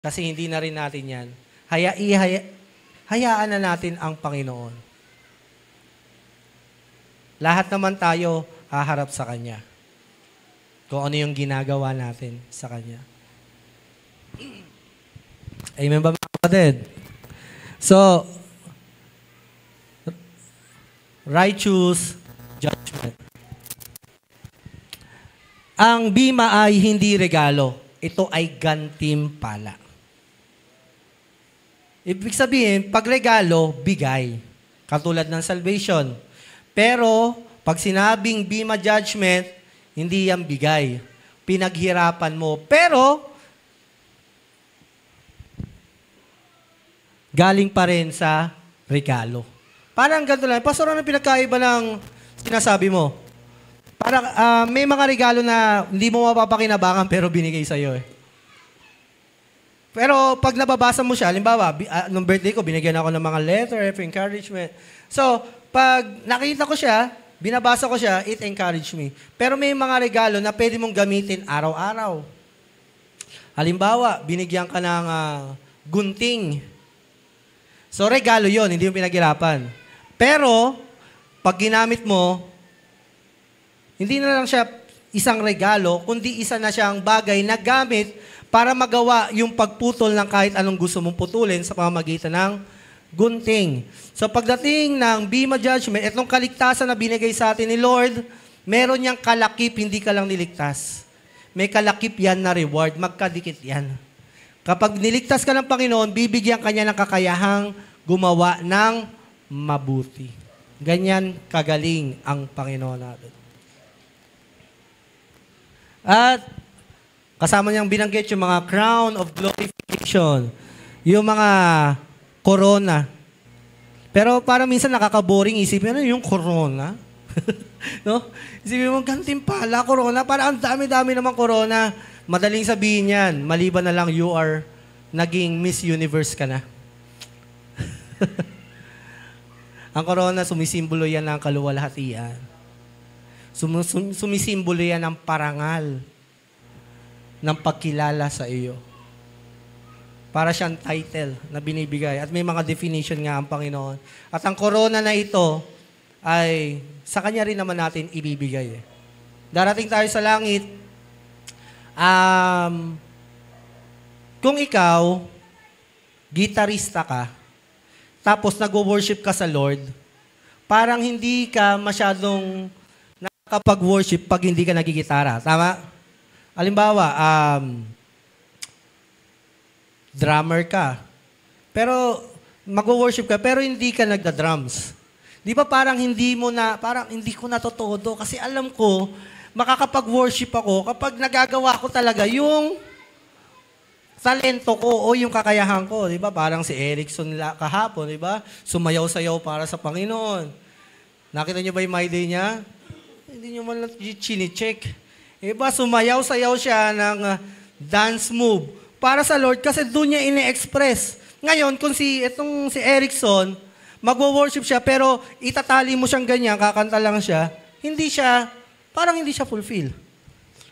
Kasi hindi na rin natin yan. Hayaan na natin ang Panginoon. Lahat naman tayo haharap sa Kanya. Kung ano yung ginagawa natin sa Kanya. Amen ba mga kapatid? So, righteous judgment. Ang bima ay hindi regalo. Ito ay gantimpala. Ibig sabihin, pag regalo, bigay. Katulad ng salvation. Pero, pag sinabing bima judgment, hindi yan bigay. Pinaghirapan mo. Pero, galing pa rin sa regalo. Parang ganito lang. Pastor, ano pinagkaiba ng sinasabi mo? Parang may mga regalo na hindi mo mapapakinabangan pero binigay sa'yo eh. Pero pag nababasa mo siya, halimbawa, nung birthday ko, binigyan ako ng mga letter of encouragement. So, pag nakita ko siya, binabasa ko siya, it encouraged me. Pero may mga regalo na pwede mong gamitin araw-araw. Halimbawa, binigyan ka ng gunting. So, regalo yon, hindi mo pinaghirapan. Pero, pag ginamit mo, hindi na lang siya isang regalo, kundi isa na siyang bagay na gamit para magawa yung pagputol ng kahit anong gusto mong putulin sa pamamagitan ng gunting. So pagdating ng bima judgment, itong kaligtasan na binigay sa atin ni Lord, meron niyang kalakip, hindi ka lang niligtas. May kalakip yan na reward, magkadikit yan. Kapag niligtas ka ng Panginoon, bibigyan ka niya ng kakayahang gumawa ng mabuti. Ganyan kagaling ang Panginoon natin. At kasama niyang binanggit yung mga crown of glorification, yung mga corona. Pero parang minsan nakaka-boring isipin, ano yung corona? No? Isipin mo, gantimpala, corona, parang ang dami-dami naman corona. Madaling sabihin yan, maliban na lang you are naging Miss Universe ka na. Ang corona, sumisimbolo yan ng kaluwalhatian. Sumisimbolo yan ng parangal ng pagkilala sa iyo. Para siyang title na binibigay. At may mga definition nga ang Panginoon. At ang corona na ito ay sa Kanya rin naman natin ibibigay. Darating tayo sa langit. Kung ikaw, gitarista ka, tapos nag-worship ka sa Lord, parang hindi ka masyadong nakakapag-worship pag hindi ka nagigitara. Tama? Halimbawa, drummer ka. Pero mag-worship ka, pero hindi ka nagda-drums. Di ba parang parang hindi ko natutudo kasi alam ko, makakapag-worship ako kapag nagagawa ko talaga yung talento ko o yung kakayahan ko. Di ba? Parang si Erickson kahapon, di ba? Sumayaw-sayaw para sa Panginoon. Nakita niyo ba yung my day niya? Hindi niyo man lang chine-check. Diba? Sumayaw-sayaw siya ng dance move para sa Lord kasi doon niya ine-express. Ngayon, kung si Erickson, magwo-worship siya pero itatali mo siyang ganyan, kakanta lang siya, parang hindi siya fulfill.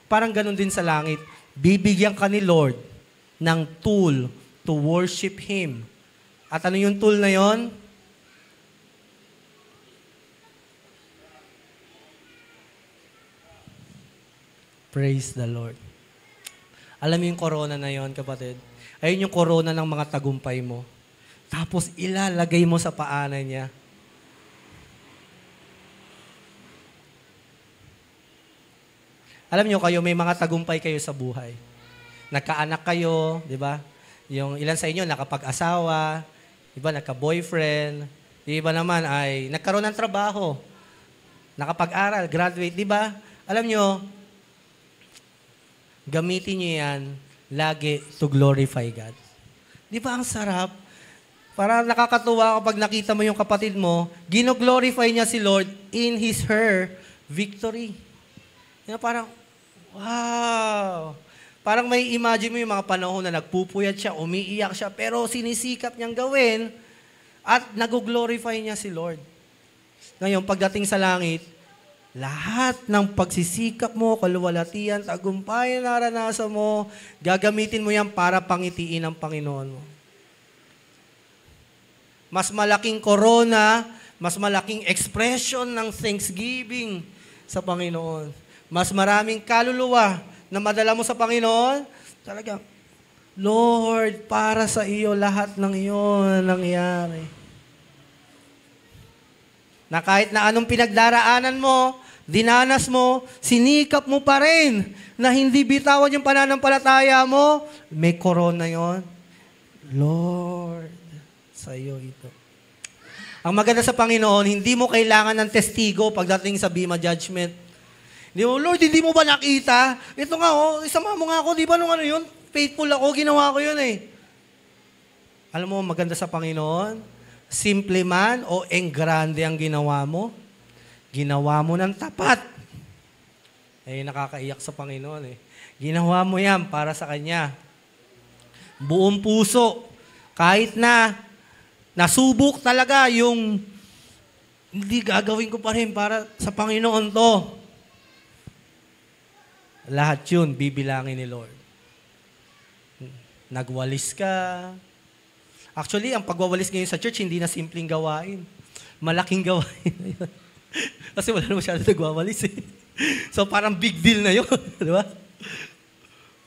Parang ganun din sa langit. Bibigyan ka ni Lord ng tool to worship Him. At ano yung tool na yon? Praise the Lord. Alam mo yung corona na yon, kapatid? Ayun yung corona ng mga tagumpay mo. Tapos ilalagay mo sa paanan niya. Alam niyo kayo, may mga tagumpay kayo sa buhay. Nagkaanak kayo, di ba? Yung ilan sa inyo nakapag-asawa, iba nagka-boyfriend, iba naman ay nagkaroon ng trabaho, nakapag-aral, graduate, di ba? Alam niyo, gamitin niyo yan lagi to glorify God. Di ba ang sarap? Para nakakatuwa kapag nakita mo yung kapatid mo, gino-glorify niya si Lord in her victory. Yan parang, wow! Parang may imagine mo yung mga panahon na nagpupuyat siya, umiiyak siya, pero sinisikap niyang gawin at nag-glorify niya si Lord. Ngayon, pagdating sa langit, lahat ng pagsisikap mo, kaluwalhatian, tagumpay na naranasan mo, gagamitin mo yan para pangitiin ang Panginoon mo. Mas malaking corona, mas malaking expression ng thanksgiving sa Panginoon. Mas maraming kaluluwa na madala mo sa Panginoon, talaga, Lord, para sa iyo lahat ng iyon nangyari. Na kahit na anong pinagdaraanan mo, dinanas mo, sinikap mo pa rin na hindi bitawan yung pananampalataya mo, may corona yon. Lord, sa iyo ito. Ang maganda sa Panginoon, hindi mo kailangan ng testigo pagdating sa Bema Judgment. Hindi mo, Lord, hindi mo ba nakita? Ito nga, isama mo nga ako, di ba nung ano yun? Faithful ako, ginawa ko yun eh. Alam mo, maganda sa Panginoon, simple man o engrande ang ginawa mo ng tapat. Eh, nakakaiyak sa Panginoon eh. Ginawa mo yan para sa Kanya. Buong puso. Kahit na nasubok talaga yung hindi gagawin ko pa rin para sa Panginoon to. Lahat yun, bibilangin ni Lord. Nagwalis ka. Actually, ang pagwawalis ngayon sa church, hindi na simpleng gawain. Malaking gawain na yun. Kasi wala na masyado nagwawalis eh. So parang big deal na yun. Di ba?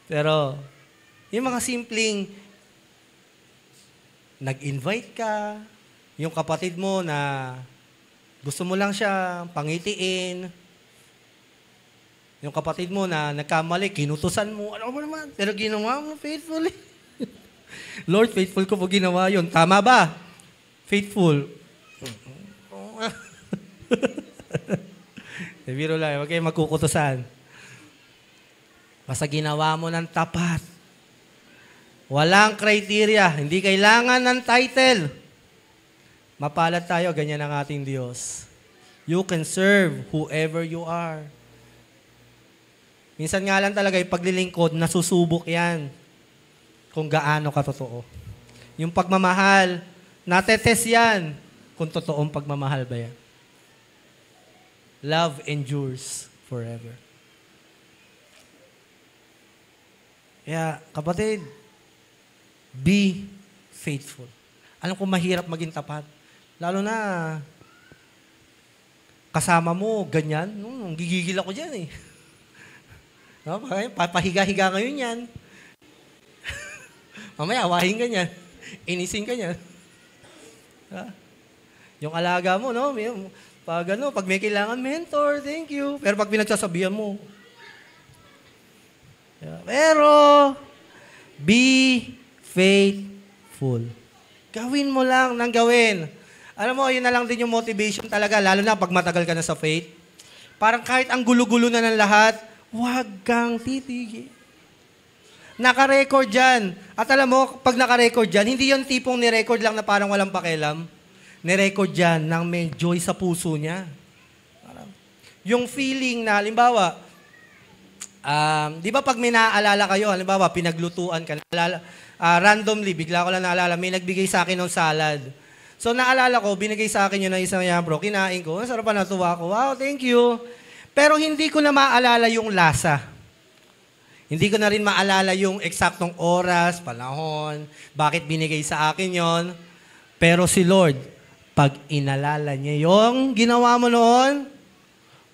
Pero, yung mga simpleng nag-invite ka, yung kapatid mo na gusto mo lang siya pangitiin, yung kapatid mo na nagkamali, kinutusan mo, ano ba naman? Pero ginawa mo faithfully. Lord, faithful ko po ginawa yun. Tama ba? Faithful. Biro lang, huwag kayo magkukutusan. Basta ginawa mo ng tapat. Walang criteria. Hindi kailangan ng title. Mapalad tayo, ganyan ang ating Diyos. You can serve whoever you are. Minsan nga lang talaga, yung paglilingkod, nasusubok yan. Kung gaano ka totoo. Yung pagmamahal, natetest yan. Kung totoong pagmamahal ba yan. Love endures forever. Kaya, kapatid, be faithful. Alam ko mahirap maging tapat. Lalo na, kasama mo, ganyan. Gigigil ako dyan eh. No? Papahiga-higa ngayon yan. Mamaya, awahin ka niyan. Inisin ka niyan. Yung alaga mo, no? Pag may kailangan, mentor, thank you. Pero pag pinagsasabihan mo. Pero, be faithful. Gawin mo lang ng gawin. Alam mo, yun na lang din yung motivation talaga, lalo na pag matagal ka na sa faith. Parang kahit ang gulo-gulo na ng lahat, huwag kang titigil. Naka-record dyan. At alam mo, pag naka-record dyan, hindi yung tipong ni-record lang na parang walang pakialam. Ni-record dyan ng may joy sa puso niya. Yung feeling na, halimbawa, di ba pag may naaalala kayo, halimbawa, pinaglutuan ka, randomly, bigla ko lang naalala, may nagbigay sa akin ng salad. So, naalala ko, binigay sa akin yun ng isang yabro, kinain ko, sarap pa natuwa ko, wow, thank you. Pero hindi ko na maalala yung lasa. Hindi ko na rin maalala yung eksaktong oras, panahon, bakit binigay sa akin yon. Pero si Lord, pag inalala niya yung ginawa mo noon,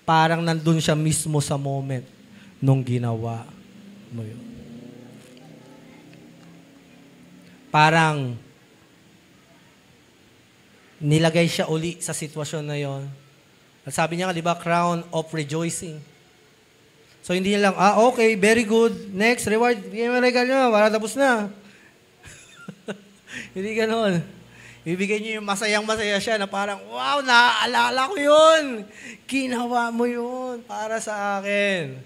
parang nandun siya mismo sa moment nung ginawa mo yun. Parang nilagay siya uli sa sitwasyon na yon. At sabi niya, di ba, crown of rejoicing. So, hindi niya lang, okay, very good. Next, reward. Bigyan mo regalo nyo, para tapos na. Hindi ganon. Ibigay niyo yung masayang-masaya siya na parang, wow, naaalala ko yun. Ginawa mo yun para sa akin.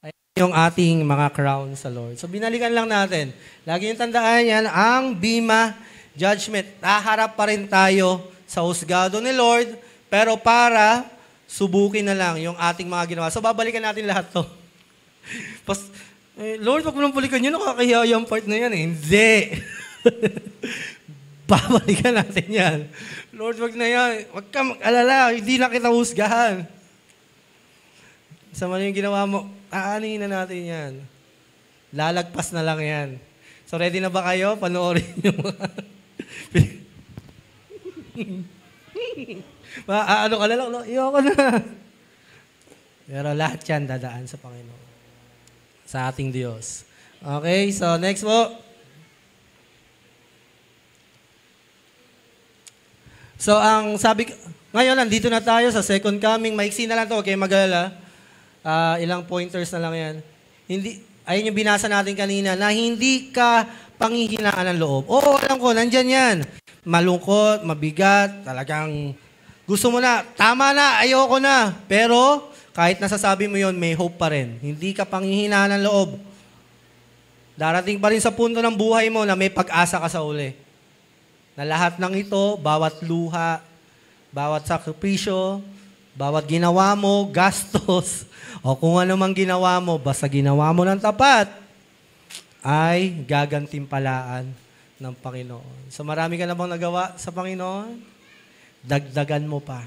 Ayan yung ating mga crown sa Lord. So, binalikan lang natin. Lagi yung tandaan yan, ang Bema Judgment. Naharap pa rin tayo sa husgado ni Lord, pero para subukin na lang yung ating mga ginawa. So, babalikan natin lahat to. Lord, wag mo nang balikan yun, nakakahiya yung part na yan eh. Hindi. Babalikan natin yan. Lord, wag na yan. Wag ka mag-alala. Hindi na kita husgahan. Sa mali yung ginawa mo, aanin na natin yan. Lalagpas na lang yan. So, ready na ba kayo? Panoorin yung mga... ano ka na lang? No? Iyoko na. Pero lahat yan dadaan sa Panginoon. Sa ating Diyos. Okay, so next po. So, ang sabi... Ngayon, nandito na tayo sa second coming. Maiksi na lang to, okay? Mag-alala. Ilang pointers na lang yan. Ayun yung binasa natin kanina, na hindi ka panghihinaan ng loob. Oo, alam ko, nandyan yan. Malungkot, mabigat, talagang gusto mo na, tama na, ayoko na. Pero, kahit nasasabi mo yon, may hope pa rin. Hindi ka panghihinaan ng loob. Darating pa rin sa punto ng buhay mo na may pag-asa ka sa uli. Na lahat ng ito, bawat luha, bawat sakripisyo, bawat ginawa mo, gastos, o kung ano mang ginawa mo, basta ginawa mo ng tapat, ay gagantimpalaan ng Panginoon. So marami ka na bang nagawa sa Panginoon? Dagdagan mo pa.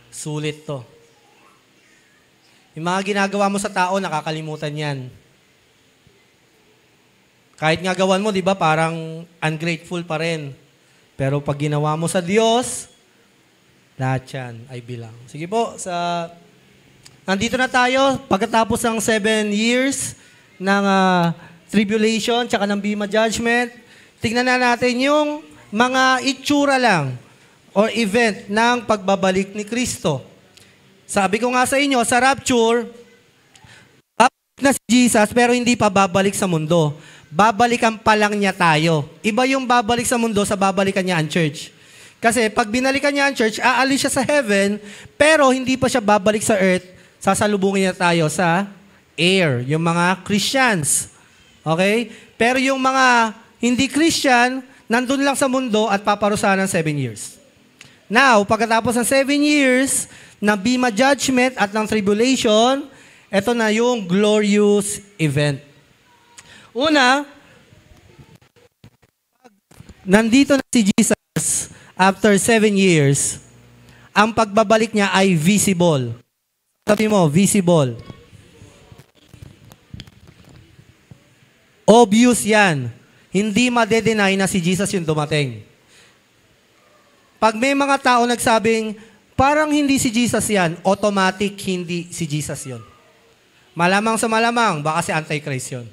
Sulit to. Yung mga ginagawa mo sa tao, nakakalimutan yan. Kahit nga gawan mo, di ba, parang ungrateful pa rin. Pero pag ginawa mo sa Diyos, lahat yan ay bilang. Sige po, nandito na tayo pagkatapos ng 7 years ng tribulation tsaka ng Bema Judgment. Tingnan na natin yung mga itsura lang or event ng pagbabalik ni Kristo. Sabi ko nga sa inyo, sa rapture, babalik na si Jesus pero hindi pa babalik sa mundo. Babalikan pa lang niya tayo. Iba yung babalik sa mundo sa babalikan niya ang church. Kasi pag binalikan niya ang church, aalis siya sa heaven, pero hindi pa siya babalik sa earth, sasalubungin niya tayo sa air, yung mga Christians. Okay? Pero yung mga hindi Christian, nandun lang sa mundo at paparusahan ng 7 years. Now, pagkatapos ng 7 years, ng Bema Judgment at ng Tribulation, ito na yung glorious event. Una, nandito na si Jesus, after 7 years, ang pagbabalik niya ay visible. Sabi mo, visible. Obvious yan. Hindi madedenay na si Jesus yung dumating. Pag may mga tao nagsabing, parang hindi si Jesus yan, automatic hindi si Jesus yun. Malamang sa malamang, baka si Antichrist yun.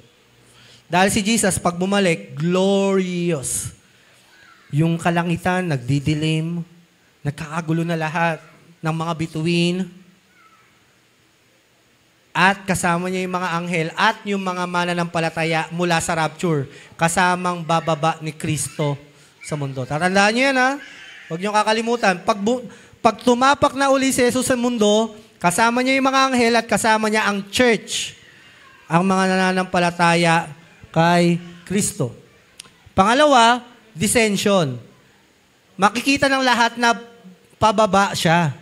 Dahil si Jesus, pag bumalik, glorious. Yung kalangitan, nagdidilim, nagkakagulo na lahat ng mga bituin, at kasama niya yung mga anghel at yung mga mananampalataya mula sa rapture, kasamang bababa ni Kristo sa mundo. Tatandaan niyo yan, ha? Huwag niyo kakalimutan. Pag tumapak na uli si Jesus sa mundo, kasama niya yung mga anghel at kasama niya ang church, ang mga nananampalataya kay Kristo. Pangalawa, descension. Makikita ng lahat na pababa siya.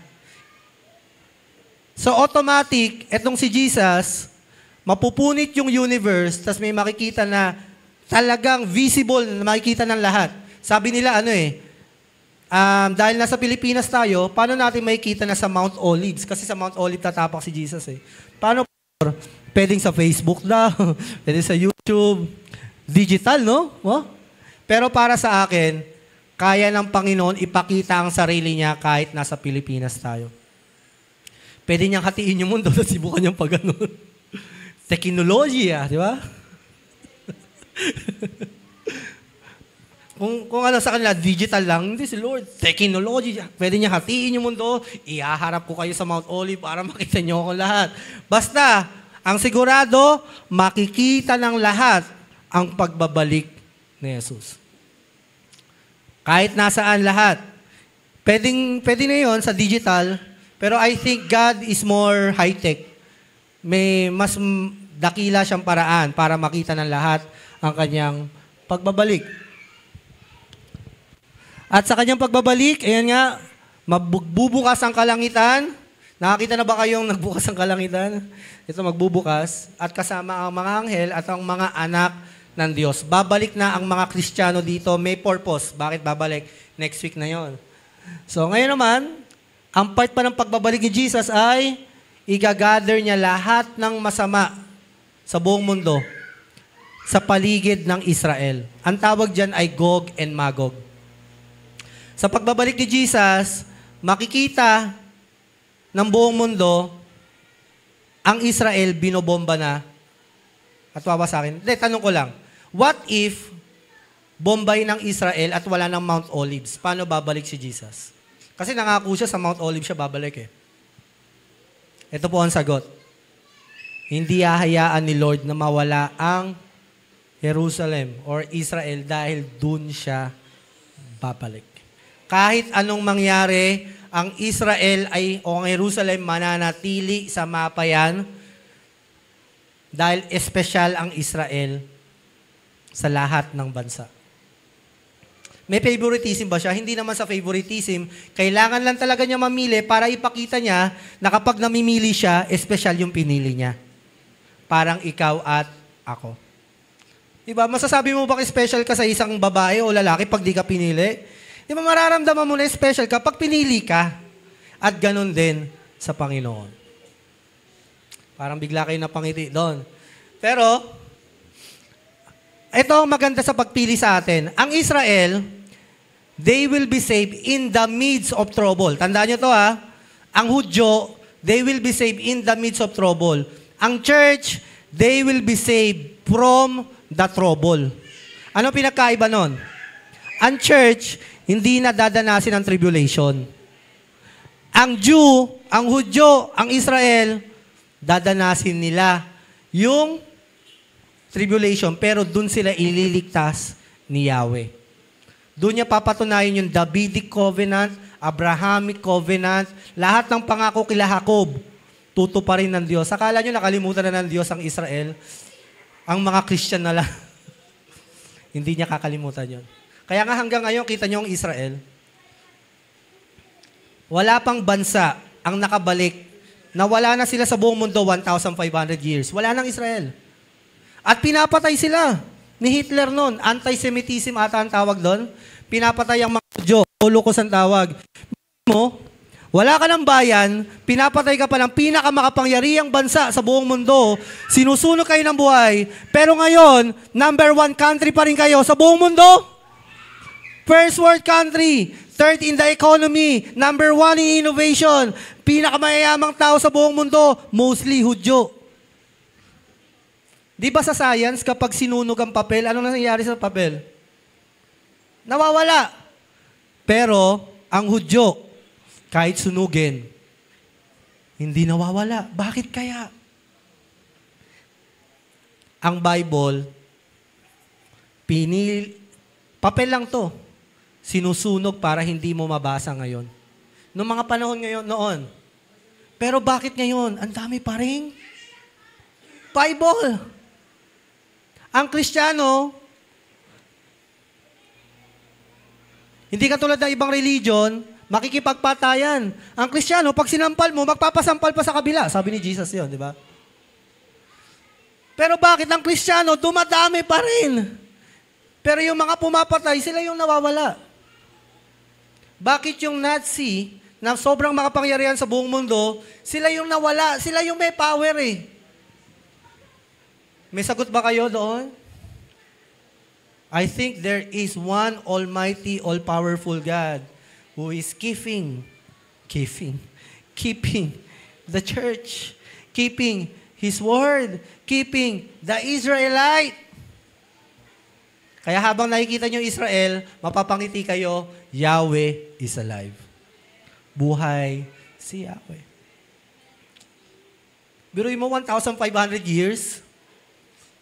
So automatic, etong si Jesus, mapupunit yung universe, tas may makikita na talagang visible, na makikita ng lahat. Sabi nila, dahil nasa Pilipinas tayo, paano natin makikita na sa Mount Olives? Kasi sa Mount Olives tatapak si Jesus eh. Paano? Pwedeng sa Facebook daw, pwedeng sa YouTube. Digital, no? Oh? Pero para sa akin, kaya ng Panginoon ipakita ang sarili niya kahit nasa Pilipinas tayo. Pwede niyang hatiin yung mundo na sibukan niyang pag-ganon. Teknolohiya, di ba? kung ano sa kanila, digital lang, hindi si Lord. Technology. Pwede niya hatiin yung mundo, ihaharap ko kayo sa Mount Olive para makita niyo ako lahat. Basta, ang sigurado, makikita ng lahat ang pagbabalik ni Jesus. Kahit nasaan lahat. Pwede na yun sa digital, pero I think God is more high-tech. May mas dakila siyang paraan para makita ng lahat ang kanyang pagbabalik. At sa kanyang pagbabalik, ayan nga, magbubukas ang kalangitan. Nakakita na ba kayong nagbukas ang kalangitan? Ito magbubukas. At kasama ang mga anghel at ang mga anak ng Diyos. Babalik na ang mga Kristiyano dito. May purpose. Bakit babalik? Next week na yon. So ngayon naman, ang part pa ng pagbabalik ni Jesus ay igagather niya lahat ng masama sa buong mundo sa paligid ng Israel. Ang tawag dyan ay Gog and Magog. Sa pagbabalik ni Jesus, makikita ng buong mundo ang Israel binobomba na at wawasakin. Hindi, tanong ko lang, what if bombay ng Israel at wala ng Mount Olives? Paano babalik si Jesus? Kasi nangako siya sa Mount Olives siya babalik eh. Ito po ang sagot. Hindi hahayaan ni Lord na mawala ang Jerusalem or Israel dahil dun siya babalik. Kahit anong mangyari, ang Israel o ang Jerusalem mananatili sa mapa yan dahil espesyal ang Israel sa lahat ng bansa. May favoritism ba siya? Hindi naman sa favoritism. Kailangan lang talaga niya mamili para ipakita niya na kapag namimili siya, espesyal yung pinili niya. Parang ikaw at ako. Diba? Masasabi mo ba special ka sa isang babae o lalaki pag di ka pinili? Di ba mararamdaman mo na special ka pag pinili ka? At ganun din sa Panginoon. Parang bigla kayo napangiti doon. Pero, ito ang maganda sa pagpili sa atin. Ang Israel, they will be saved in the midst of trouble. Tandaan nyo to ha. Ang Hudyo, they will be saved in the midst of trouble. Ang church, they will be saved from the trouble. Ano pinakaiba nun? Ang church, hindi na dadanasin ang tribulation. Ang Jew, ang Hudyo, ang Israel, dadanasin nila yung tribulation, pero dun sila ililigtas ni Yahweh. Doon niya papatunayan yung Davidic covenant, Abrahamic covenant, lahat ng pangako kila Jacob, tutuparin ng Diyos. Akala nyo nakalimutan na ng Diyos ang Israel? Ang mga Christian na lang. Hindi niya kakalimutan yon. Kaya nga hanggang ngayon, kita nyo ang Israel, wala pang bansa ang nakabalik na wala na sila sa buong mundo 1,500 years. Wala nang Israel. At pinapatay sila ni Hitler noon. Anti-Semitism ata ang tawag doon. Pinapatay ang mga Hudyo. Holocaust ang tawag. Mo, wala ka ng bayan, pinapatay ka pa ng pinakamakapangyarihang bansa sa buong mundo, sinusunog kayo ng buhay, pero ngayon, number 1 country pa rin kayo sa buong mundo. First world country, third in the economy, number 1 in innovation, pinakamayayamang tao sa buong mundo, mostly Hudyo. Di ba sa science, kapag sinunog ang papel, anong nangyayari sa papel? Nawawala. Pero, ang Hudyo, kahit sunugin, hindi nawawala. Bakit kaya? Ang Bible, papel lang to. Sinusunog para hindi mo mabasa ngayon. Noong mga panahon ngayon, noon. Pero bakit ngayon? Ang dami pa rin. Bible. Ang Kristiyano, hindi katulad ng ibang religion, makikipagpatayan. Ang Kristiyano, pag sinampal mo, magpapasampal pa sa kabila. Sabi ni Jesus yun, di ba? Pero bakit ang Kristiyano, dumadami pa rin? Pero yung mga pumapatay, sila yung nawawala. Bakit yung Nazi, na sobrang makapangyarihan sa buong mundo, sila yung nawala, sila yung may power eh. May sagot ba kayo doon? I think there is one almighty, all-powerful God who is keeping the church, keeping His word, keeping the Israelite. Kaya habang nakikita nyo Israel, mapapangiti kayo, Yahweh is alive. Buhay si Yahweh. Biruin mo 1,500 years,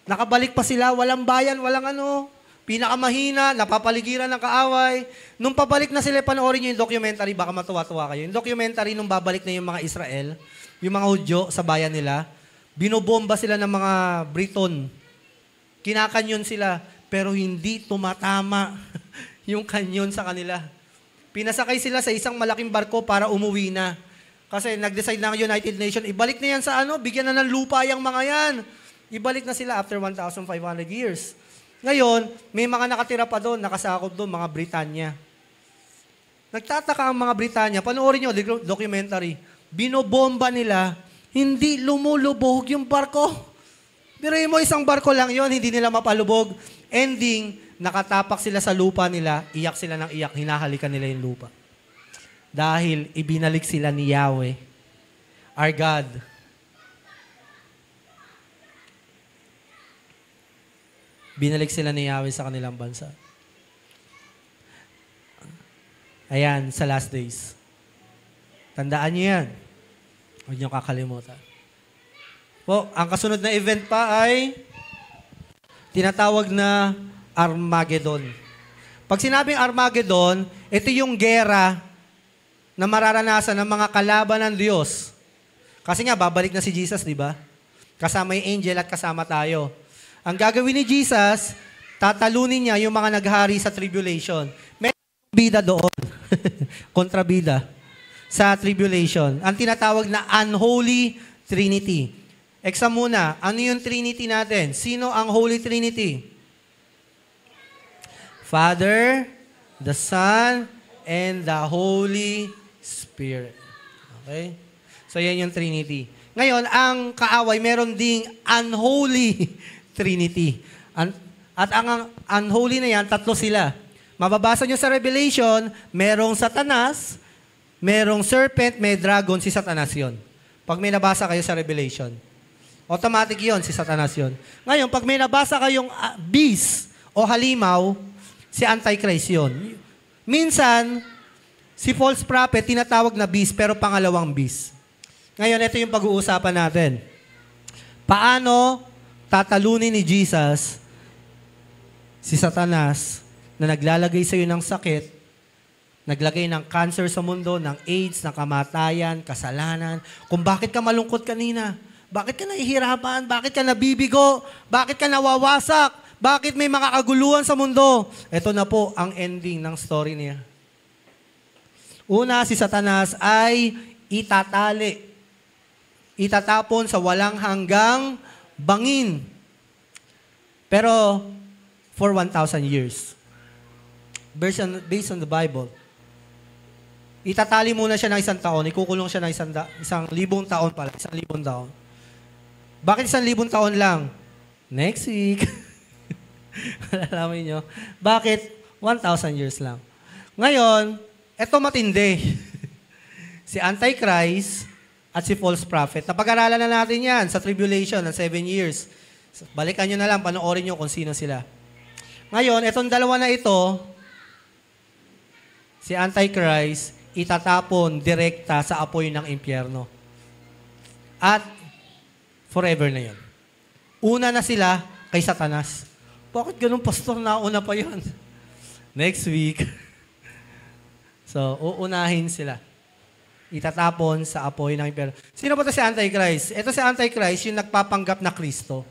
nakabalik pa sila, walang bayan, walang ano, pinakamahina, napapaligiran ng kaaway. Nung pabalik na sila, panoorin nyo yung documentary, baka matuwa-tuwa kayo. Yung documentary, nung babalik na yung mga Israel, yung mga Hudyo sa bayan nila, binobomba sila ng mga Briton. Kinakanyon sila, pero hindi tumatama yung kanyon sa kanila. Pinasakay sila sa isang malaking barko para umuwi na. Kasi nag-decide na ang United Nations, ibalik na yan sa bigyan na ng lupa yung mga yan. Ibalik na sila after 1,500 years. Ngayon, may mga nakatira pa doon, nakasakop doon, mga Britanya. Nagtataka ang mga Britanya, panoorin nyo, documentary, binobomba nila, hindi lumulubog yung barko. Biruin mo, isang barko lang yon, hindi nila mapalubog. Ending, nakatapak sila sa lupa nila, iyak sila ng iyak, hinahalikan nila yung lupa. Dahil ibinalik sila ni Yahweh, our God. Binalik sila ni Yahweh sa kanilang bansa. Ayan, sa last days. Tandaan niyo yan. Huwag niyo kakalimutan. Po, ang kasunod na event pa ay tinatawag na Armageddon. Pag sinabing Armageddon, ito yung gera na mararanasan ng mga kalaban ng Diyos. Kasi nga, babalik na si Jesus, di ba? Kasama yung angel at kasama tayo. Ang gagawin ni Jesus, tatalunin niya yung mga naghari sa tribulation. May bida doon. Kontrabida. Sa tribulation. Ang tinatawag na Unholy Trinity. Exam muna, ano yung Trinity natin? Sino ang Holy Trinity? Father, the Son, and the Holy Spirit. Okay? So, yan yung Trinity. Ngayon, ang kaaway, meron ding Unholy Trinity. At ang unholy na yan, tatlo sila. Mababasa nyo sa Revelation, merong Satanas, merong serpent, may dragon, si Satanas yon. Pag may nabasa kayo sa Revelation, automatic yon, si Satanas yon. Ngayon, pag may nabasa kayong beast o halimaw, si Antichrist yon. Minsan, si false prophet, tinatawag na beast, pero pangalawang beast. Ngayon, ito yung pag-uusapan natin. Paano tatalunin ni Jesus si Satanas na naglalagay sa iyo ng sakit, naglagay ng cancer sa mundo, ng AIDS, ng kamatayan, kasalanan, kung bakit ka malungkot kanina, bakit ka nahihirapan, bakit ka nabibigo, bakit ka nawawasak, bakit may mga kaguluhan sa mundo. Ito na po ang ending ng story niya. Una, si Satanas ay itatali. Itatapon sa walang hanggang bangin. Pero, for 1,000 years. Based on the Bible. Itatali muna siya ng 1 taon, ikukulong siya ng 1,000 taon pala, 1,000 taon. Bakit 1,000 taon lang? Next week. Alalaman nyo. Bakit 1,000 years lang? Ngayon, eto matindi. Si Antichrist at si false prophet. Napag-aralan na natin yan sa tribulation ng 7 years. Balikan nyo na lang, panoorin nyo kung sino sila. Ngayon, etong dalawa na ito, si Antichrist, itatapon direkta sa apoy ng impyerno. At forever na yun. Una na sila kay Satanas. Bakit ganun, pastor? Nauna pa yun. Next week. So, uunahin sila. Itatapon sa apoy ng impyerno. Sino ba ito si Antichrist? Ito si Antichrist, yung nagpapanggap na Kristo.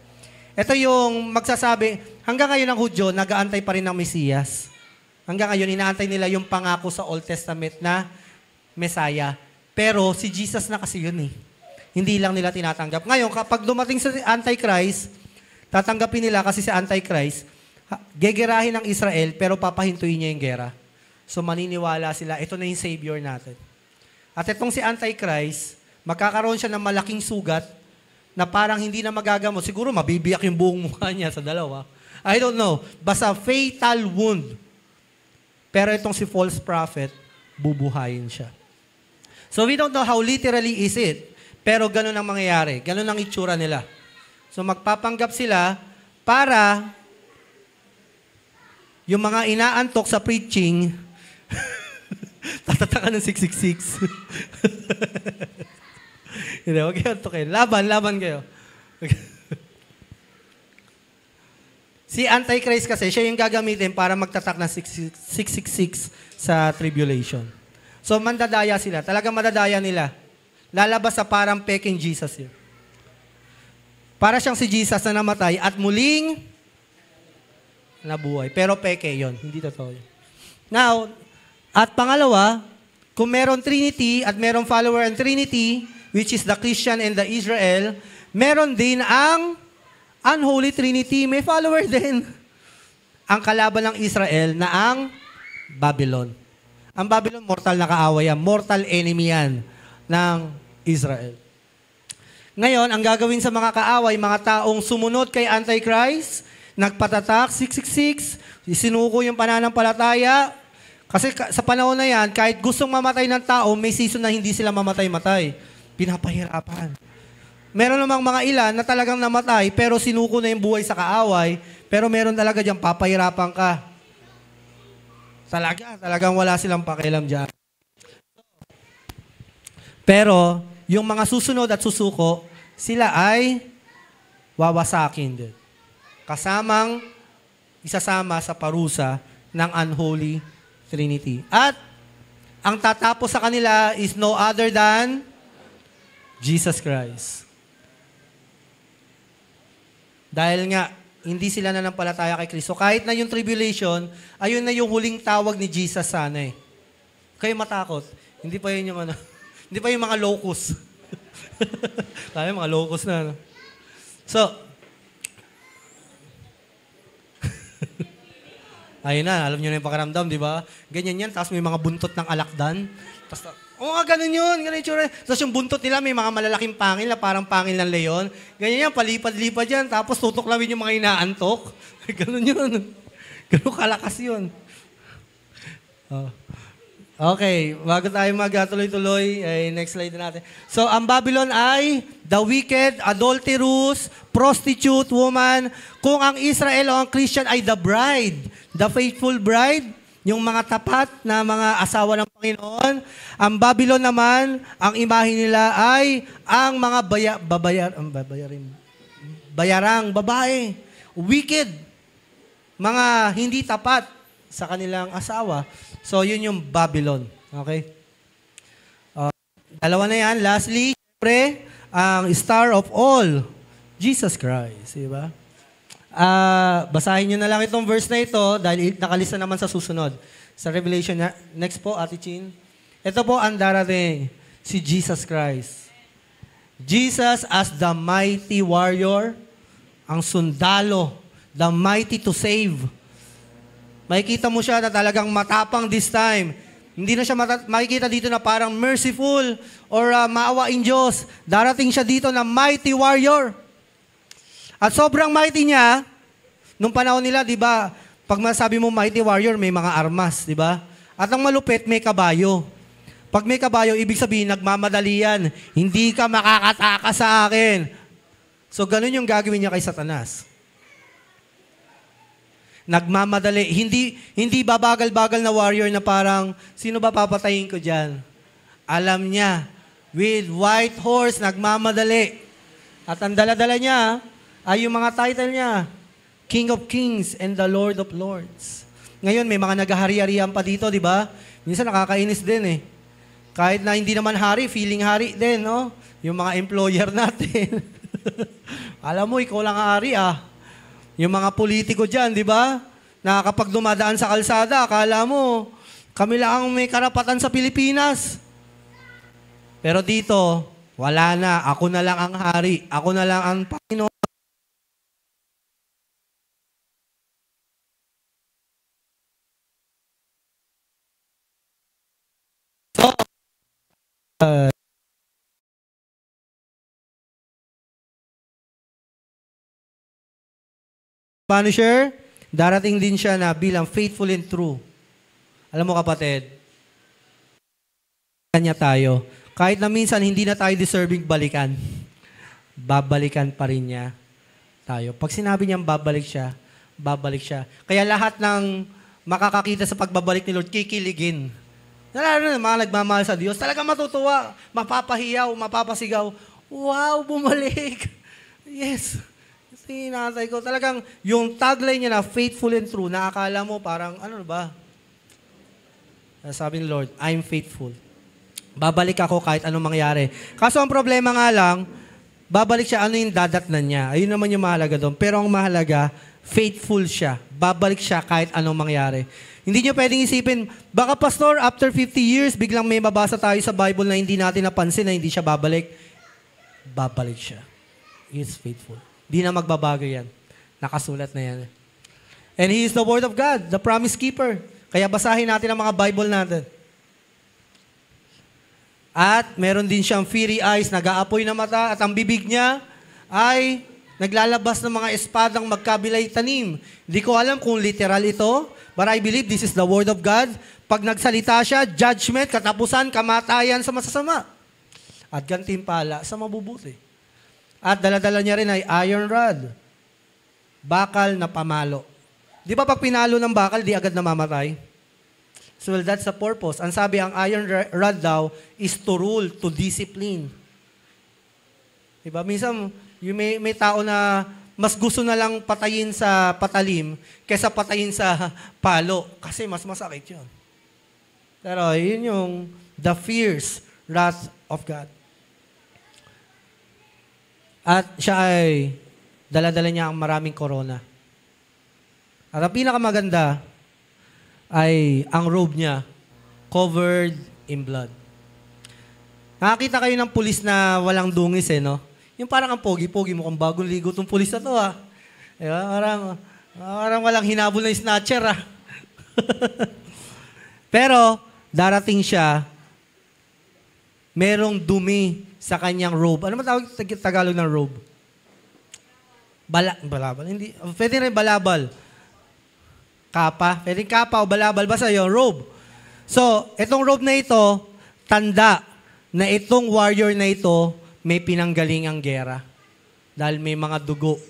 Ito yung magsasabi, hanggang ngayon ang Hudyo, nag-aantay pa rin ng Mesiyas. Hanggang ngayon, inaantay nila yung pangako sa Old Testament na Messiah. Pero si Jesus na kasi yun eh. Hindi lang nila tinatanggap. Ngayon, kapag dumating sa Antichrist, tatanggapin nila kasi si Antichrist, gegerahin ng Israel, pero papahintuin niya yung gera. So maniniwala sila, ito na yung Savior natin. At itong si Antichrist, magkakaroon siya ng malaking sugat na parang hindi na magagamot. Siguro mabibiyak yung buong mukha niya sa dalawa. I don't know. Basta fatal wound. Pero itong si false prophet, bubuhayin siya. So we don't know how literally is it, pero ganun ang mangyayari. Ganun ang itsura nila. So magpapanggap sila para yung mga inaantok sa preaching, tatataka ng 666. Hindi, huwag kayo antokin. Laban kayo. Si Antichrist kasi, siya yung gagamitin para magtatak ng 666 sa tribulation. So, mandadaya sila. Talagang madadaya nila. Lalabas sa parang peking Jesus yun. Para siyang si Jesus na namatay at muling nabuhay. Pero peke yun. Hindi totoo yun. Now, at pangalawa, kung meron Trinity at meron follower ng Trinity, which is the Christian and the Israel, meron din ang unholy trinity, may follower din. Ang kalaban ng Israel na ang Babylon. Ang Babylon, mortal na kaaway yan. Mortal enemy yan ng Israel. Ngayon, ang gagawin sa mga kaaway, mga taong sumunod kay Antichrist, nagpatatak, 666, isinuko yung pananampalataya. Kasi sa panahon na yan, kahit gustong mamatay ng tao, may season na hindi sila mamatay-matay. Pinapahirapan. Meron namang mga ilan na talagang namatay, pero sinuko na yung buhay sa kaaway, pero meron talaga dyan, papahirapan ka. Talagang wala silang pakialam dyan. Pero, yung mga susunod at susuko, sila ay wawasakin din. Isasama sa parusa ng unholy trinity. At, ang tatapos sa kanila is no other than Jesus Christ. Dahil nga, hindi sila nanampalataya kay Kristo. Kahit na yung tribulation, ayun na yung huling tawag ni Jesus sana eh. Kayo matakot. Hindi pa yun yung hindi pa yung mga locust. Tayo mga locust na. So, ayun na, alam nyo na yung pakiramdam, di ba? Ganyan yan, tapos may mga buntot ng alakdan. Tapos, ganun yun, ganun yung tsura. Tapos yung buntot nila, may mga malalaking pangil na parang pangil ng leon. Ganyan yan, palipad-lipad yan, tapos tutuklawin yung mga inaantok. Ganun yun. Ganun kalakas yun. Okay, bago tayo magtuloy-tuloy, next slide natin. So, ang Babylon ay the wicked, adulterous, prostitute woman. Kung ang Israel o ang Christian ay the bride, the faithful bride, yung mga tapat na mga asawa ng Panginoon. Ang Babylon naman, ang imahe nila ay ang mga bayarang babae, wicked, mga hindi tapat sa kanilang asawa. So, yun yung Babylon. Okay? Dalawa na yan. Lastly, siyempre, ang star of all, Jesus Christ. Diba? Basahin nyo na lang itong verse na ito dahil nakalista naman sa susunod. Sa Revelation, next po, Ate Chin. Ito po ang darating, si Jesus Christ. Jesus as the mighty warrior, ang sundalo, the mighty to save. Makikita mo siya na talagang matapang this time. Hindi na siya makikita dito na parang merciful or maawain Diyos. Darating siya dito na mighty warrior. At sobrang mighty niya, nung panahon nila, di ba, pag masabi mo mighty warrior, may mga armas, di ba? At ang malupit, may kabayo. Pag may kabayo, ibig sabihin, nagmamadali yan. Hindi ka makakataka sa akin. So, ganun yung gagawin niya kay Satanas. Nagmamadali. Hindi babagal-bagal na warrior na parang, sino ba papatayin ko dyan? Alam niya, with white horse, nagmamadali. At ang dala-dala niya, ay yung mga title niya, King of Kings and the Lord of Lords. Ngayon, may mga naghahari-harihan pa dito, di ba? Minsan nakakainis din eh. Kahit na hindi naman hari, feeling hari din, no? Yung mga employer natin. Alam mo, ikaw lang hari ah. Yung mga politiko dyan, di ba? Na kapag dumadaan sa kalsada, akala mo, kami lang ang may karapatan sa Pilipinas. Pero dito, wala na. Ako na lang ang hari. Ako na lang ang Panginoon. Punisher, darating din siya na bilang faithful and true. Alam mo kapatid, kanya tayo. Kahit na minsan hindi na tayo deserving balikan, babalikan pa rin niya tayo. Pag sinabi niyang babalik siya, babalik siya. Kaya lahat ng makakakita sa pagbabalik ni Lord, kikiligin. Lalo na mga nagmamahal sa Diyos, talaga matutuwa, mapapahiyaw, mapapasigaw. Wow, bumalik. Yes. Sinatay ko. Talagang yung tagline niya na faithful and true, nakakala mo parang, ano ba? Sabi ni Lord, I'm faithful. Babalik ako kahit anong mangyari. Kaso ang problema nga lang, babalik siya, ano yung dadatnan niya. Ayun naman yung mahalaga doon. Pero ang mahalaga, faithful siya. Babalik siya kahit anong mangyari. Hindi niyo pwedeng isipin, baka pastor, after 50 years, biglang may mabasa tayo sa Bible na hindi natin napansin na hindi siya babalik. Babalik siya. He is faithful. Di na magbabago yan. Nakasulat na yan. And He is the Word of God, the promise keeper. Kaya basahin natin ang mga Bible natin. At meron din siyang fiery eyes, nag-aapoy na mata, at ang bibig niya ay naglalabas ng mga espadang magkabilay tanim. Hindi ko alam kung literal ito, but I believe this is the Word of God. Pag nagsalita siya, judgment, katapusan, kamatayan sa masasama. At gantimpala sa mabubuti. At daladala niya rin ay iron rod, bakal na pamalo. Di ba pag pinalo ng bakal, di agad namamatay? So well, that's the purpose. Ang sabi, ang iron rod daw is to rule, to discipline. Di ba? Minsan, may tao na mas gusto na lang patayin sa patalim kaysa patayin sa palo. Kasi mas masakit yun. Pero yun yung the fierce wrath of God. At siya ay dala-dala niya ang maraming korona. At ang pinakamaganda ay ang robe niya covered in blood. Nakakita kayo ng pulis na walang dungis no? Yung parang ang pogi-pogi mo kung bagong ligo tong pulis na to Diba? Parang walang hinabol na snatcher Pero darating siya, merong dumi sa kanyang robe. Ano matawag Tagalog ng robe? Balabal. Hindi. Pwede rin balabal. Kapa. Pwede kapa o balabal. Basta yung robe. So, itong robe na ito, tanda na itong warrior na ito may pinanggalingang gera. Dahil may mga dugo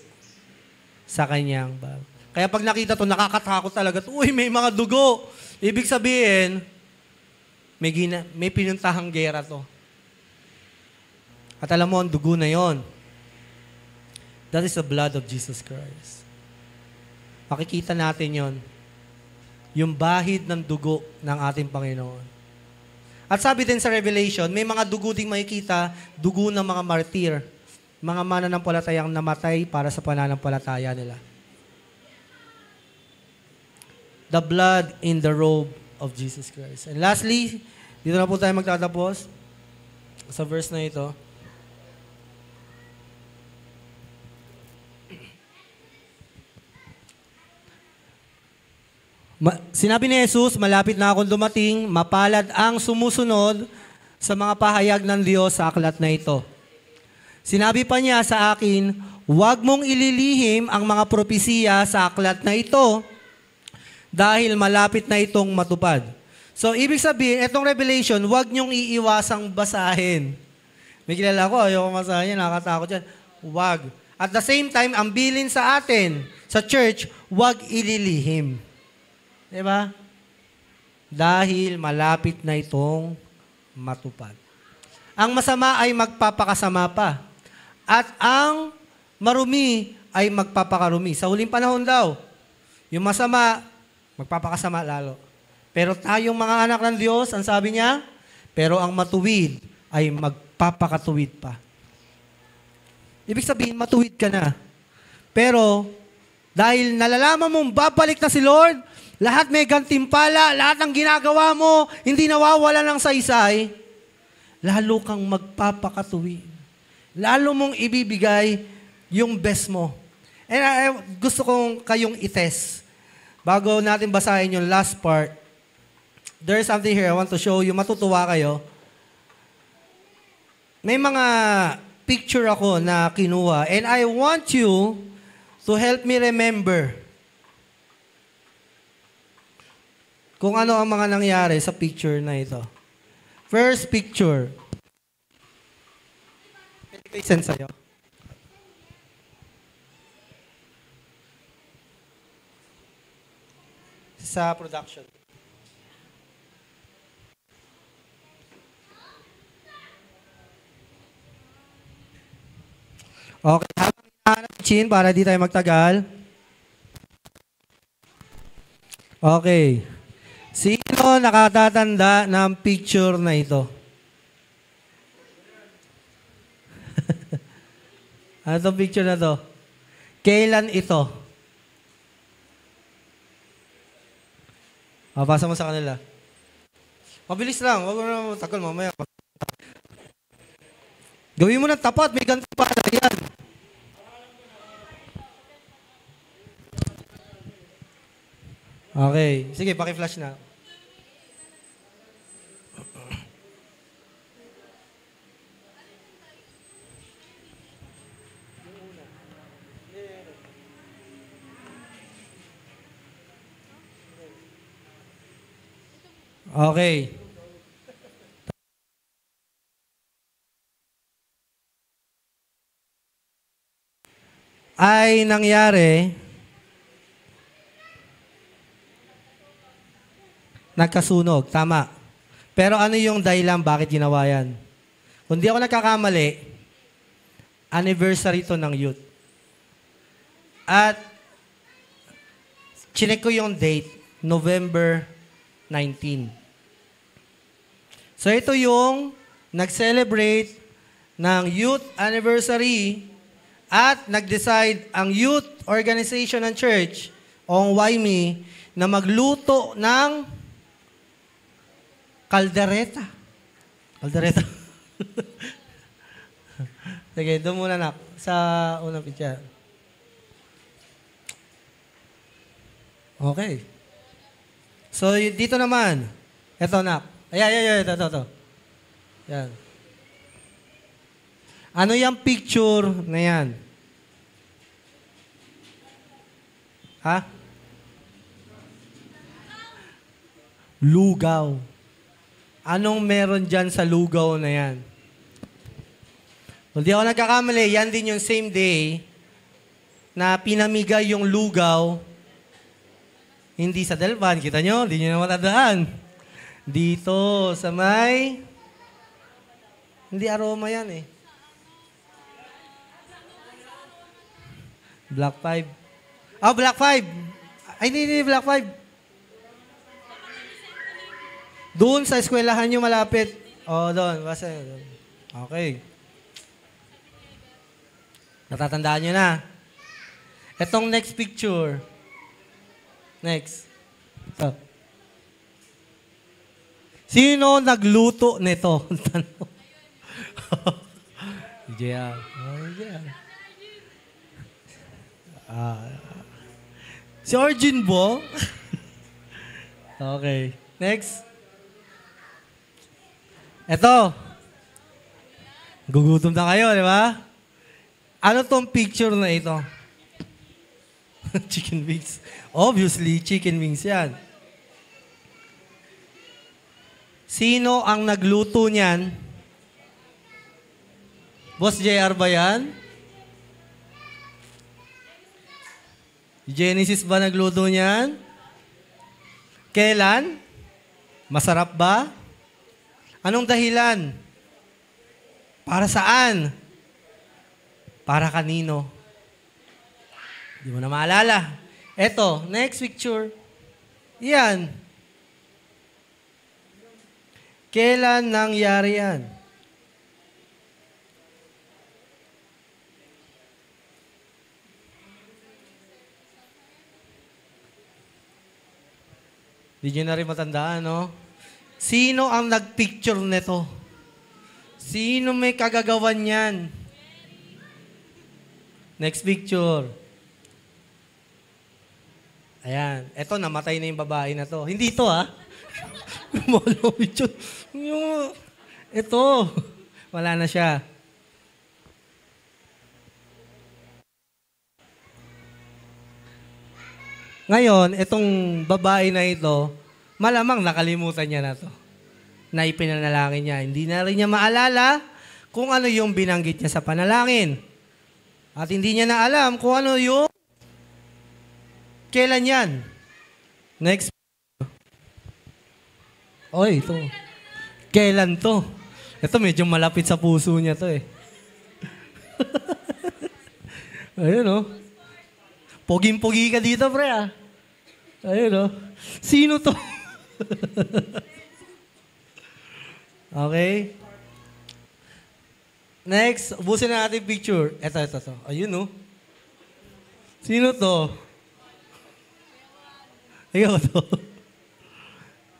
sa kanyang bag. Kaya pag nakita to, nakakatakot talaga. Uy, may mga dugo. Ibig sabihin, may pinuntahang gera to. At alam mo, ang dugo na yon. That is the blood of Jesus Christ. Makikita natin yon. Yung bahid ng dugo ng ating Panginoon. At sabi din sa Revelation, may mga dugo ding makikita, dugo ng mga martir, mga mananampalatayang namatay para sa pananampalataya nila. The blood in the robe of Jesus Christ. And lastly, dito na po tayo magtatapos sa verse na ito. Sinabi ni Jesus, malapit na akong dumating, mapalad ang sumusunod sa mga pahayag ng Diyos sa aklat na ito. Sinabi pa niya sa akin, huwag mong ililihim ang mga propesiya sa aklat na ito dahil malapit na itong matupad. So, ibig sabihin, itong Revelation, huwag niyong iiwasang basahin. May kilala ko, ayoko masahin yan, nakakatakot yan. Huwag. At the same time, ang bilin sa atin, sa church, huwag ililihim. Diba? Dahil malapit na itong matupad. Ang masama ay magpapakasama pa. At ang marumi ay magpapakarumi. Sa huling panahon daw, yung masama, magpapakasama lalo. Pero tayong mga anak ng Diyos, ang sabi niya, pero ang matuwid ay magpapakatuwid pa. Ibig sabihin, matuwid ka na. Pero, dahil nalalaman mong babalik na si Lord, lahat may gantimpala, lahat ng ginagawa mo, hindi nawawala ng saysay, lalo kang magpapakatuwid. Lalo mong ibibigay yung best mo. And gusto kong kayong itest. Bago natin basahin yung last part, there's something here I want to show you. Matutuwa kayo. May mga picture ako na kinuha, and I want you to help me remember kung ano ang mga nangyari sa picture na ito. First picture. Pwede ko i-send sa'yo. Sa production. Okay. Habang hinahanap Chin para di tayo magtagal. Okay. Sino nakatatanda ng picture na ito? Ano itong picture na to? Kailan ito? Pasa mo sa kanila. Mabilis lang. Huwag mo na tagal mamaya. Gawin mo ng tapat. May ganti pa na yan. Okay. Sige, paki-flash na. Okay. Ay nangyari, nagkasunog, tama. Pero ano yung dahilan bakit ginawa yan? Kung di ako nagkakamali, anniversary to ng youth. At chinek ko yung date, November 19. So ito yung nag-celebrate ng youth anniversary at nag-decide ang youth organization ng church, o YME, na magluto ng kaldereta. Kaldereta. Sige, doon muna nak. Sa unang picture. Okay. So, dito naman. Ito nak. Ayan. Ito. Yan. Ano yung picture na yan? Ha? Lugaw. Anong meron dyan sa lugaw na yan? Kung di ako nagkakamali, yan din yung same day na pinamigay yung lugaw, hindi sa Delvan. Kita nyo? Hindi nyo na matandaan. Dito sa may... Hindi aroma yan eh. Black 5. Oh, Black 5. Ay, hindi, Black 5. Doon sa eskwelahan nyo malapit. Oh, doon. Basta doon. Okay. Natatandaan nyo na. Etong next picture. Next. So. Sino nagluto nito? Tanong. JR. Oh, JR. Si Origin Bo? Okay. Next. Eto. Gugutom na kayo, di ba? Ano tong picture na ito? Chicken wings. Obviously, chicken wings yan. Sino ang nagluto niyan? Boss JR ba yan? Genesis ba nagluto niyan? Kailan? Masarap ba? Anong dahilan? Para saan? Para kanino? Hindi mo na maalala. Eto, next picture. Yan. Kailan nangyari yan? Hindi nyo na rin matandaan, no? Sino ang nagpicture nito? Sino may kagagawan yan? Next picture. Ayan. Eto, namatay na yung babae na to. Hindi ito, ha? Ito. Wala na siya. Ngayon, itong babae na ito, malamang nakalimutan niya na to. Na ipinanalangin niya. Hindi na rin niya maalala kung ano yung binanggit niya sa panalangin. At hindi niya na alam kung ano yung kailan yan. Next. Oy, ito. Kailan to? Ito medyo malapit sa puso niya to eh. Ayun oh. Poging-pogi ka dito, pre ah. Ayun oh. Sino to? Okay. Next, ubusin na natin picture. Ito. Ayun oh. Sino to? Ayaw to.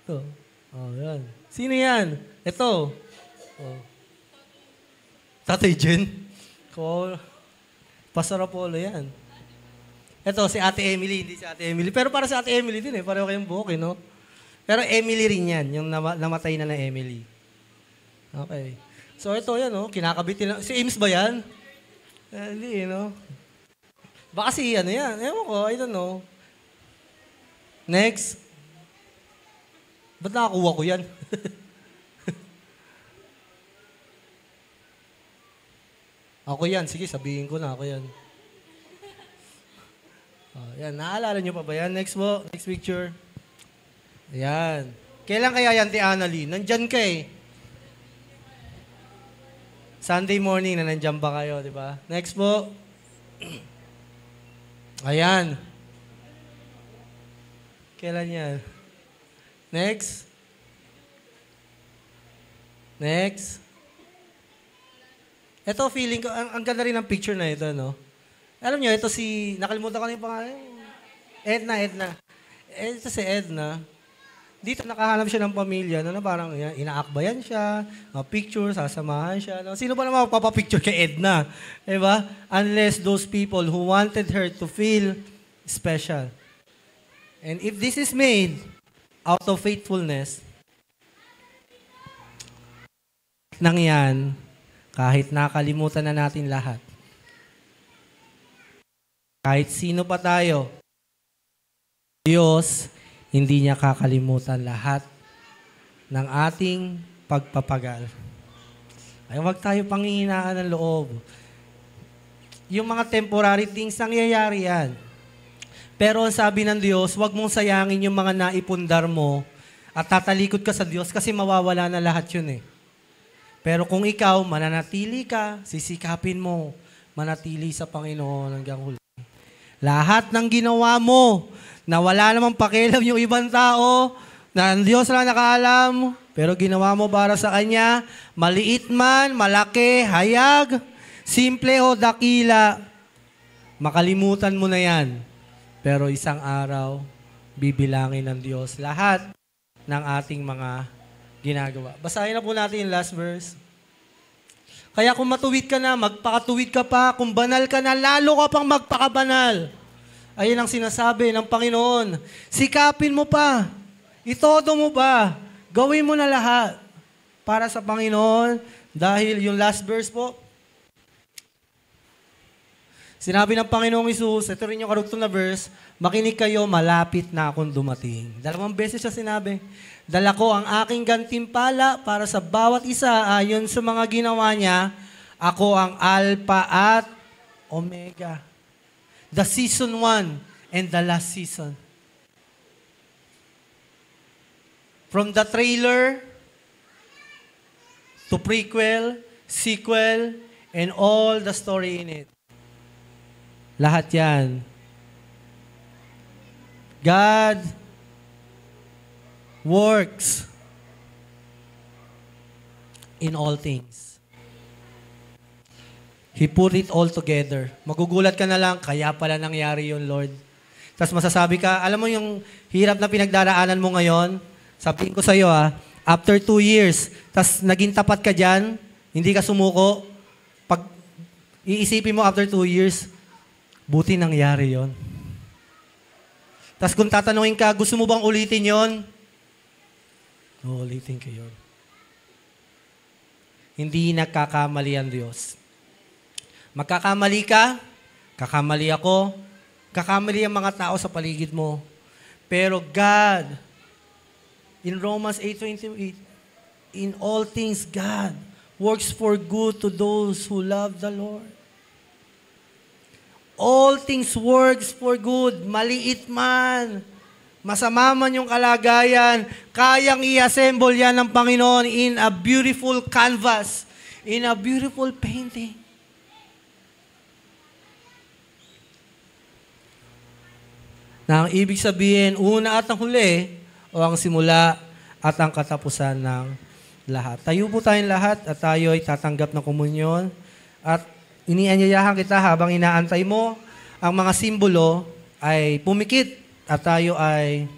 Ito. Oh, yan. Sino yan? Ito. Oh. Tatay Jen. Pasarapolo yan. Ito, si Ate Emily, hindi si Ate Emily. Pero para sa Ate Emily din eh, pareho kayong buhok eh, no? Pero Emily rin yan, yung namatay na Emily. Okay. So ito yan, no? Kinakabit nila. Si Ames ba yan? Hindi, no? Baka si ano yan. Ewan ko, I don't know. Next. Ba't nakakuha ko yan? Ako yan. Sige, sabihin ko na. Ako yan. Oh, yan. Naalala nyo pa ba yan? Next po. Next picture. Ayan. Kailan kaya yan, Tia Annalie? Nandyan ka eh. Sunday morning na nandyan ba kayo, di ba? Next po. Ayan. Kailan yan? Next. Next. Ito, feeling ko, ang ganda rin ng picture na ito, no? Alam nyo, ito si, nakalimutan ko na yung pangalan. Edna. Ito si Edna. Dito nakahanap siya ng pamilya, no, na parang inaakbayan siya, picture, sasamahan siya. No? Sino ba naman magpapapicture kay Edna? Diba? Unless those people who wanted her to feel special. And if this is made out of faithfulness, nang yan, kahit nakalimutan na natin lahat, kahit sino pa tayo, Diyos, hindi niya kakalimutan lahat ng ating pagpapagal. Ay, huwag tayo panghihinaan ng loob. Yung mga temporary things, nangyayari yan. Pero ang sabi ng Diyos, huwag mong sayangin yung mga naipundar mo at tatalikod ka sa Diyos kasi mawawala na lahat yun eh. Pero kung ikaw, mananatili ka, sisikapin mo, manatili sa Panginoon hanggang huli. Lahat ng ginawa mo, na wala namang pakialam yung ibang tao, na ang Diyos lang nakaalam, pero ginawa mo para sa Kanya, maliit man, malaki, hayag, simple o dakila, makalimutan mo na yan. Pero isang araw, bibilangin ng Diyos lahat ng ating mga ginagawa. Basahin na po natin yung last verse. Kaya kung matuwid ka na, magpakatuwid ka pa. Kung banal ka na, lalo ka pang magpakabanal. Ayun ang sinasabi ng Panginoon. Sikapin mo pa. Itodo mo pa. Gawin mo na lahat para sa Panginoon. Dahil yung last verse po, sinabi ng Panginoong Hesus, ito rin yung karugtong na verse, makinig kayo, malapit na akong dumating. 2 beses siya sinabi, dala ko ang aking gantimpala para sa bawat isa ayon sa mga ginawa niya. Ako ang Alpha at Omega. The season 1 and the last season. From the trailer to prequel, sequel, and all the story in it. Lahat yan. God works in all things. He put it all together. Magugulat ka na lang, kaya pala nangyari yun, Lord. Tapos masasabi ka, alam mo yung hirap na pinagdaraanan mo ngayon? Sabihin ko sa iyo, after 2 years, tapos naging tapat ka dyan, hindi ka sumuko, pag iisipin mo after 2 years, buti nangyari yon. Tapos kung tatanungin ka, gusto mo bang ulitin yon? Ulitin ko yun. Hindi nagkakamali ang Diyos. Magkakamali ka, kakamali ako, kakamali ang mga tao sa paligid mo. Pero God, in Romans 8:28, in all things God works for good to those who love the Lord. All things works for good, maliit man, masama man yung kalagayan, kayang i-assemble yan ng Panginoon in a beautiful canvas, in a beautiful painting. Na ang ibig sabihin, una at ang huli, o ang simula at ang katapusan ng lahat. Tayo po tayong lahat at tayo ay tatanggap ng komunyon at inianyayahan kita habang inaantay mo ang mga simbolo ay pumikit at tayo ay